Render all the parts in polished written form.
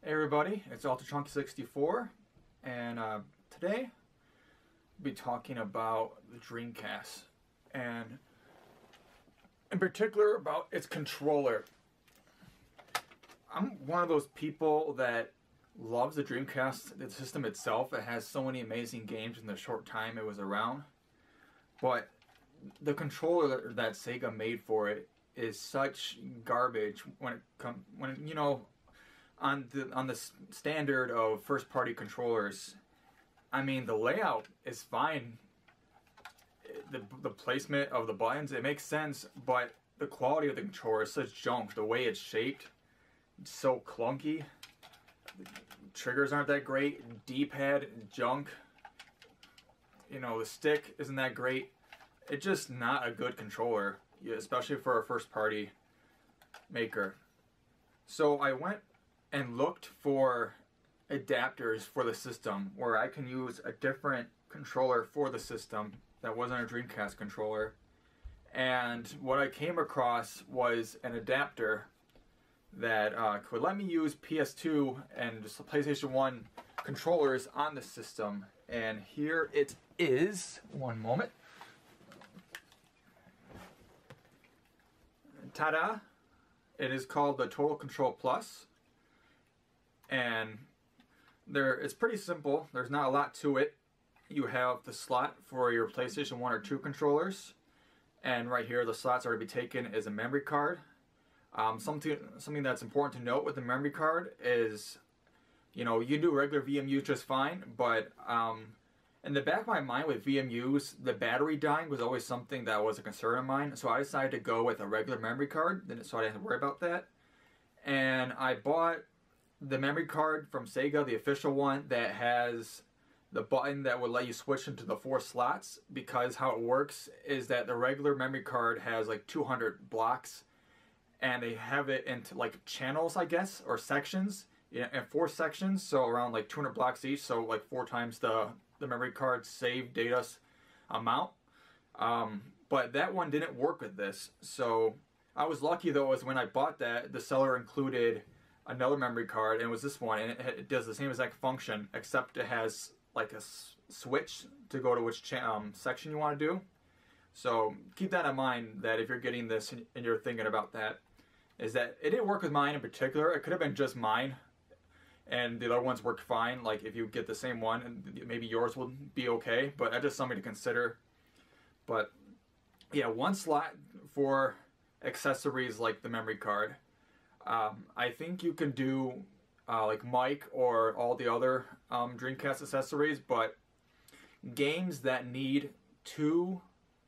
Hey everybody, it's Chunky64, and today I'll be talking about the Dreamcast, and in particular about its controller. I'm one of those people that loves the Dreamcast, the system itself. It has so many amazing games in the short time it was around, but the controller that Sega made for it is such garbage when on the standard of first-party controllers. I mean, the layout is fine. The placement of the buttons, it makes sense, but the quality of the controller is such junk. The way it's shaped, it's so clunky. The triggers aren't that great. D-pad, junk. You know, the stick isn't that great. It's just not a good controller, especially for a first-party maker. So I went and looked for adapters for the system where I can use a different controller for the system that wasn't a Dreamcast controller. And what I came across was an adapter that could let me use PS2 and just the PlayStation 1 controllers on the system. And here it is. One moment. Ta-da! It is called the Total Control Plus. And it's pretty simple. There's not a lot to it. You have the slot for your PlayStation 1 or 2 controllers, and right here the slot's already taken is a memory card. Something that's important to note with the memory card is, you know, you can do regular VMUs just fine, but in the back of my mind with VMUs, the battery dying was always something that was a concern of mine, so I decided to go with a regular memory card so I didn't have to worry about that. And I bought the memory card from Sega, the official one, that has the button that would let you switch into the 4 slots, because how it works is that the regular memory card has like 200 blocks, and they have it into like channels, I guess, or sections, in 4 sections, so around like 200 blocks each, so like 4 times the memory card saved data amount. But that one didn't work with this, so I was lucky though, as when I bought that, the seller included another memory card, and it was this one, and it does the same exact function, except it has like a switch to go to which section you want to do. So keep that in mind, that if you're getting this and you're thinking about that, is that it didn't work with mine in particular. It could have been just mine, and the other ones worked fine. Like if you get the same one, and maybe yours will be okay, but that's just something to consider. But yeah, 1 slot for accessories like the memory card. I think you can do like mic or all the other Dreamcast accessories, but games that need 2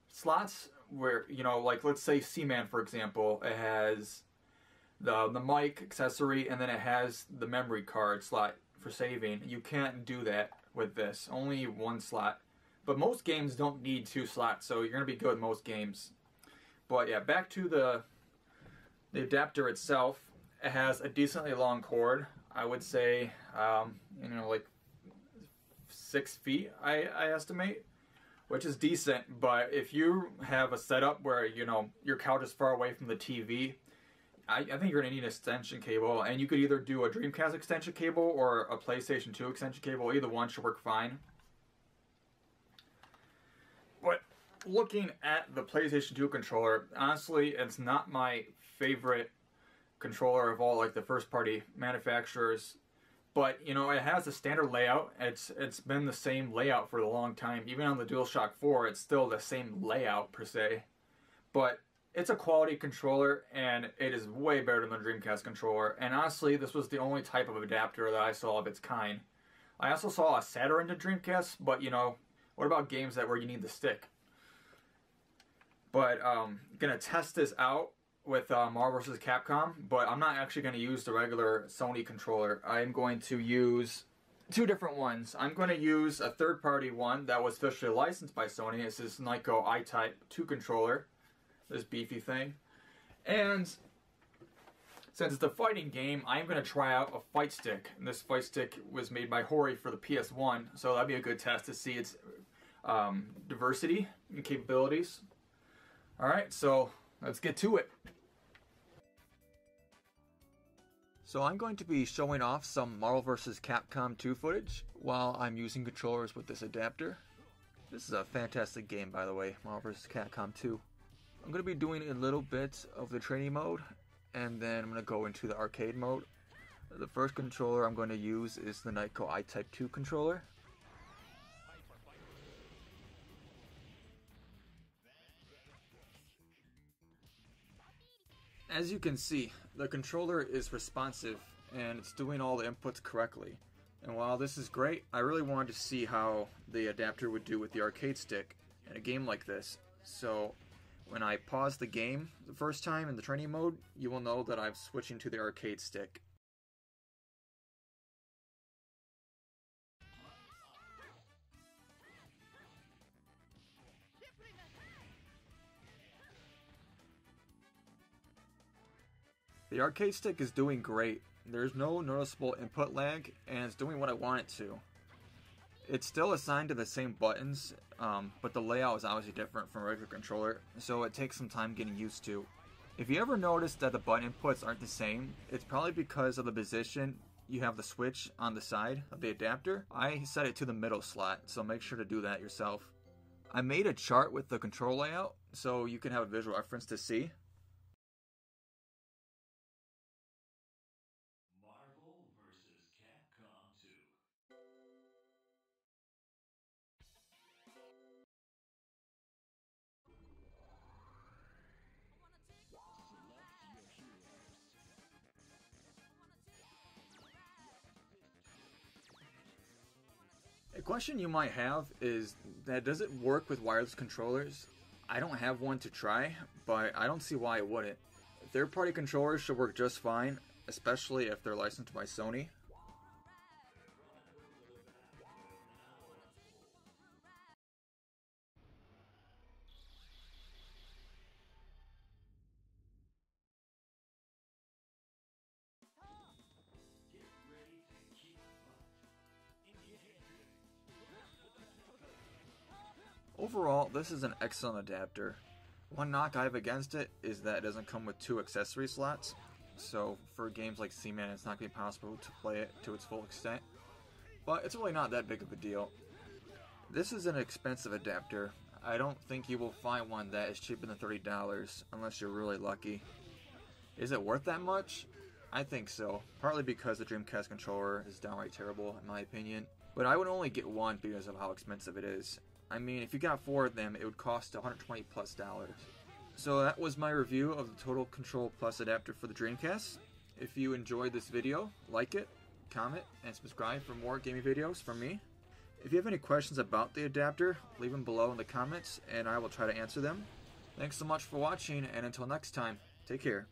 slots, where, you know, like let's say Seaman, for example, it has the mic accessory and then it has the memory card slot for saving. You can't do that with this, only 1 slot. But most games don't need 2 slots, so you're going to be good with most games. But yeah, back to the adapter itself. It has a decently long cord. I would say, you know, like 6 feet, I estimate, which is decent. But if you have a setup where, you know, your couch is far away from the TV, I think you're going to need an extension cable. And you could either do a Dreamcast extension cable or a PlayStation 2 extension cable. Either one should work fine. But looking at the PlayStation 2 controller, honestly, it's not my favorite controller of all, like the first party manufacturers, but you know, it has a standard layout. It's been the same layout for a long time. Even on the DualShock 4, it's still the same layout per se, but it's a quality controller, and it is way better than the Dreamcast controller. And honestly, this was the only type of adapter that I saw of its kind. I also saw a SATA into Dreamcast, but you know, what about games where you need the stick? But gonna test this out with Marvel vs. Capcom, but I'm not actually going to use the regular Sony controller. I'm going to use 2 different ones. I'm going to use a third-party one that was officially licensed by Sony. It's this Nyko I-Type 2 controller, this beefy thing. And since it's a fighting game, I'm going to try out a fight stick. And this fight stick was made by Hori for the PS1, so that'd be a good test to see its diversity and capabilities. Alright, so let's get to it. So I'm going to be showing off some Marvel vs. Capcom 2 footage while I'm using controllers with this adapter. This is a fantastic game, by the way, Marvel vs. Capcom 2. I'm going to be doing a little bit of the training mode, and then I'm going to go into the arcade mode. The first controller I'm going to use is the Nyko I-Type 2 controller. As you can see, the controller is responsive and it's doing all the inputs correctly. And while this is great, I really wanted to see how the adapter would do with the arcade stick in a game like this. So when I pause the game the first time in the training mode, you will know that I'm switching to the arcade stick. The arcade stick is doing great. There's no noticeable input lag, and it's doing what I want it to. It's still assigned to the same buttons, but the layout is obviously different from a regular controller, so it takes some time getting used to. If you ever notice that the button inputs aren't the same, it's probably because of the position you have the switch on the side of the adapter. I set it to the middle slot, so make sure to do that yourself. I made a chart with the control layout, so you can have a visual reference to see. A question you might have is that does it work with wireless controllers? I don't have one to try, but I don't see why it wouldn't. Third-party controllers should work just fine, especially if they're licensed by Sony. Overall, this is an excellent adapter. One knock I have against it is that it doesn't come with 2 accessory slots, so for games like Seaman it's not going to be possible to play it to its full extent, but it's really not that big of a deal. This is an expensive adapter. I don't think you will find one that is cheaper than $30 unless you're really lucky. Is it worth that much? I think so, partly because the Dreamcast controller is downright terrible in my opinion, but I would only get one because of how expensive it is. I mean, if you got 4 of them, it would cost $120 plus. So that was my review of the Total Control Plus adapter for the Dreamcast. If you enjoyed this video, like it, comment, and subscribe for more gaming videos from me. If you have any questions about the adapter, leave them below in the comments, and I will try to answer them. Thanks so much for watching, and until next time, take care.